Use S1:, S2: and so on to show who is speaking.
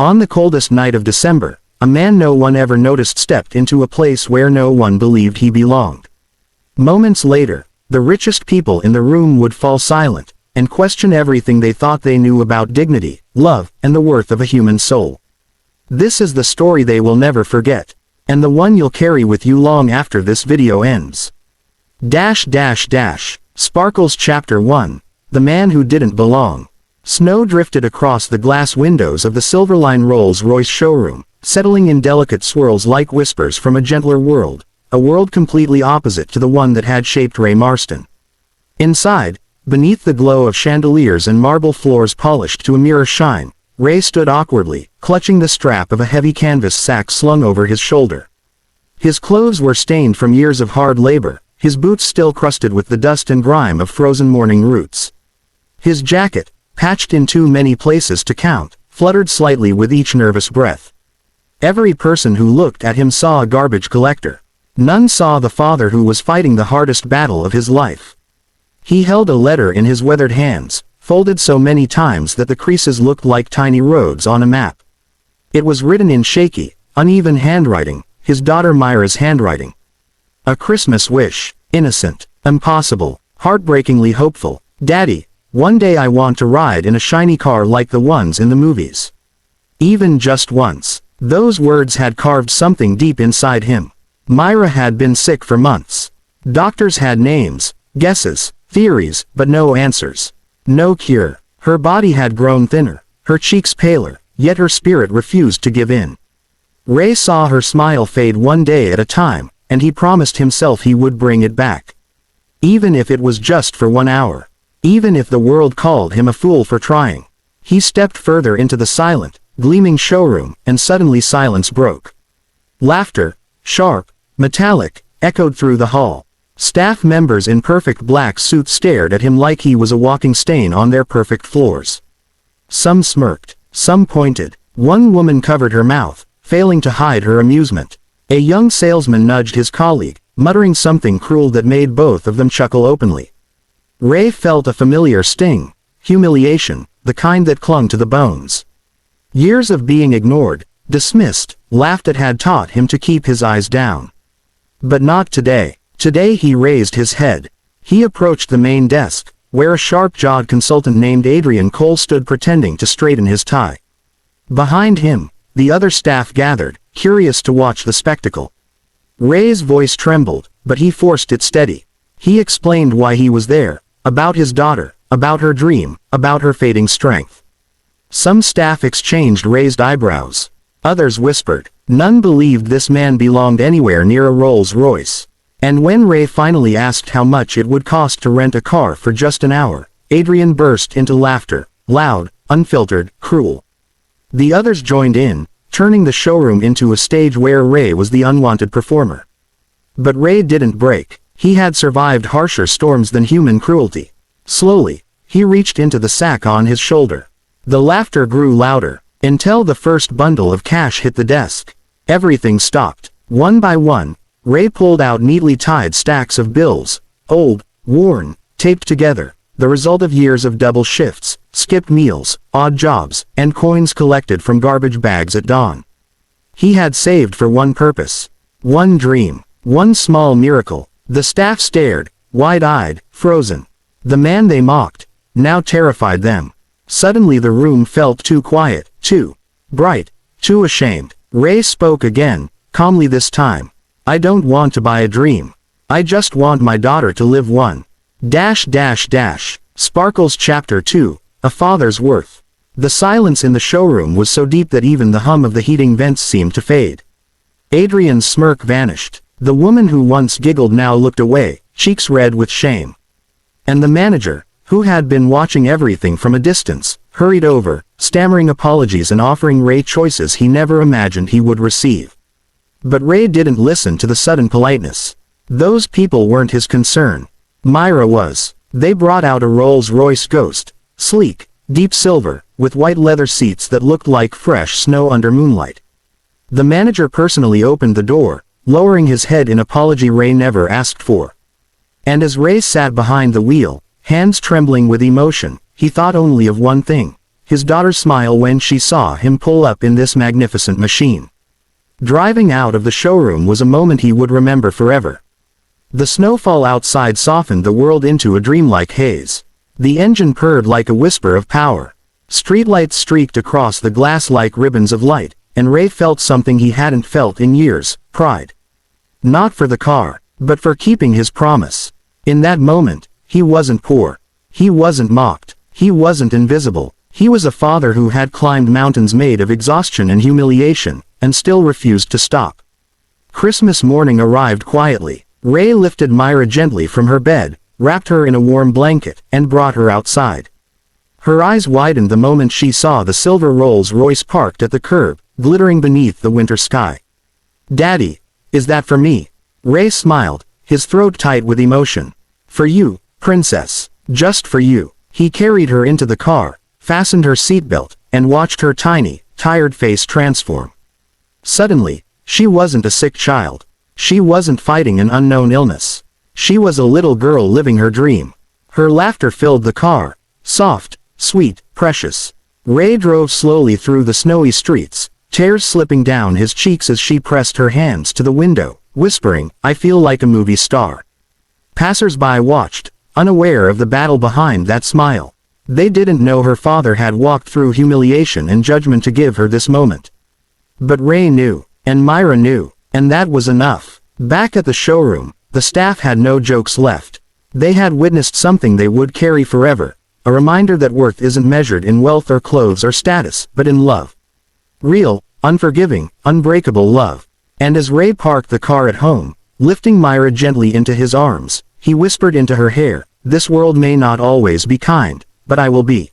S1: On the coldest night of December, a man no one ever noticed stepped into a place where no one believed he belonged. Moments later, the richest people in the room would fall silent, and question everything they thought they knew about dignity, love, and the worth of a human soul. This is the story they will never forget, and the one you'll carry with you long after this video ends. Sparkles Chapter 1. The Man Who Didn't Belong. Snow drifted across the glass windows of the Silverline Rolls-Royce showroom, settling in delicate swirls like whispers from a gentler world, a world completely opposite to the one that had shaped Ray Marston. Inside, beneath the glow of chandeliers and marble floors polished to a mirror shine, Ray stood awkwardly, clutching the strap of a heavy canvas sack slung over his shoulder. His clothes were stained from years of hard labor, his boots still crusted with the dust and grime of frozen morning roots. His jacket, patched in too many places to count, fluttered slightly with each nervous breath. Every person who looked at him saw a garbage collector. None saw the father who was fighting the hardest battle of his life. He held a letter in his weathered hands, folded so many times that the creases looked like tiny roads on a map. It was written in shaky, uneven handwriting, his daughter Myra's handwriting. A Christmas wish, innocent, impossible, heartbreakingly hopeful. Daddy, one day I want to ride in a shiny car like the ones in the movies. Even just once. Those words had carved something deep inside him. Myra had been sick for months. Doctors had names, guesses, theories, but no answers. No cure. Her body had grown thinner, her cheeks paler, yet her spirit refused to give in. Ray saw her smile fade one day at a time, and he promised himself he would bring it back. Even if it was just for 1 hour. Even if the world called him a fool for trying. He stepped further into the silent, gleaming showroom, and suddenly silence broke. Laughter, sharp, metallic, echoed through the hall. Staff members in perfect black suits stared at him like he was a walking stain on their perfect floors. Some smirked, some pointed. One woman covered her mouth, failing to hide her amusement. A young salesman nudged his colleague, muttering something cruel that made both of them chuckle openly. Ray felt a familiar sting, humiliation, the kind that clung to the bones. Years of being ignored, dismissed, laughed at had taught him to keep his eyes down. But not today. Today he raised his head. He approached the main desk, where a sharp-jawed consultant named Adrian Cole stood pretending to straighten his tie. Behind him, the other staff gathered, curious to watch the spectacle. Ray's voice trembled, but he forced it steady. He explained why he was there, about his daughter, about her dream, about her fading strength. Some staff exchanged raised eyebrows. Others whispered. None believed this man belonged anywhere near a Rolls-Royce. And when Ray finally asked how much it would cost to rent a car for just an hour, Adrian burst into laughter, loud, unfiltered, cruel. The others joined in, turning the showroom into a stage where Ray was the unwanted performer. But Ray didn't break. He had survived harsher storms than human cruelty. Slowly, he reached into the sack on his shoulder. The laughter grew louder, until the first bundle of cash hit the desk. Everything stopped. One by one, Ray pulled out neatly tied stacks of bills, old, worn, taped together, the result of years of double shifts, skipped meals, odd jobs, and coins collected from garbage bags at dawn. He had saved for one purpose. One dream. One small miracle. The staff stared, wide-eyed, frozen. The man they mocked, now terrified them. Suddenly the room felt too quiet, too bright, too ashamed. Ray spoke again, calmly this time. I don't want to buy a dream. I just want my daughter to live one. Sparkles Chapter 2. A Father's Worth. The silence in the showroom was so deep that even the hum of the heating vents seemed to fade. Adrian's smirk vanished. The woman who once giggled now looked away, cheeks red with shame. And the manager, who had been watching everything from a distance, hurried over, stammering apologies and offering Ray choices he never imagined he would receive. But Ray didn't listen to the sudden politeness. Those people weren't his concern. Myra was. They brought out a Rolls-Royce Ghost, sleek, deep silver, with white leather seats that looked like fresh snow under moonlight. The manager personally opened the door, lowering his head in apology Ray never asked for. And as Ray sat behind the wheel, hands trembling with emotion, he thought only of one thing. his daughter's smile when she saw him pull up in this magnificent machine. Driving out of the showroom was a moment he would remember forever. The snowfall outside softened the world into a dreamlike haze. The engine purred like a whisper of power. Streetlights streaked across the glass like ribbons of light, and Ray felt something he hadn't felt in years: pride. Not for the car, but for keeping his promise. In that moment, he wasn't poor. He wasn't mocked. He wasn't invisible. He was a father who had climbed mountains made of exhaustion and humiliation, and still refused to stop. Christmas morning arrived quietly. Ray lifted Myra gently from her bed, wrapped her in a warm blanket, and brought her outside. Her eyes widened the moment she saw the silver Rolls-Royce parked at the curb, glittering beneath the winter sky. "Daddy, is that for me?" Ray smiled, his throat tight with emotion. "For you, princess. Just for you." He carried her into the car, fastened her seatbelt, and watched her tiny, tired face transform. Suddenly, she wasn't a sick child. She wasn't fighting an unknown illness. She was a little girl living her dream. Her laughter filled the car. Soft, sweet, precious. Ray drove slowly through the snowy streets, tears slipping down his cheeks as she pressed her hands to the window, whispering, "I feel like a movie star." Passers-by watched, unaware of the battle behind that smile. They didn't know her father had walked through humiliation and judgment to give her this moment. But Ray knew, and Myra knew, and that was enough. Back at the showroom, the staff had no jokes left. They had witnessed something they would carry forever, a reminder that worth isn't measured in wealth or clothes or status, but in love. Real, unforgiving, unbreakable love. And as Ray parked the car at home, lifting Myra gently into his arms, he whispered into her hair, "This world may not always be kind, but I will be."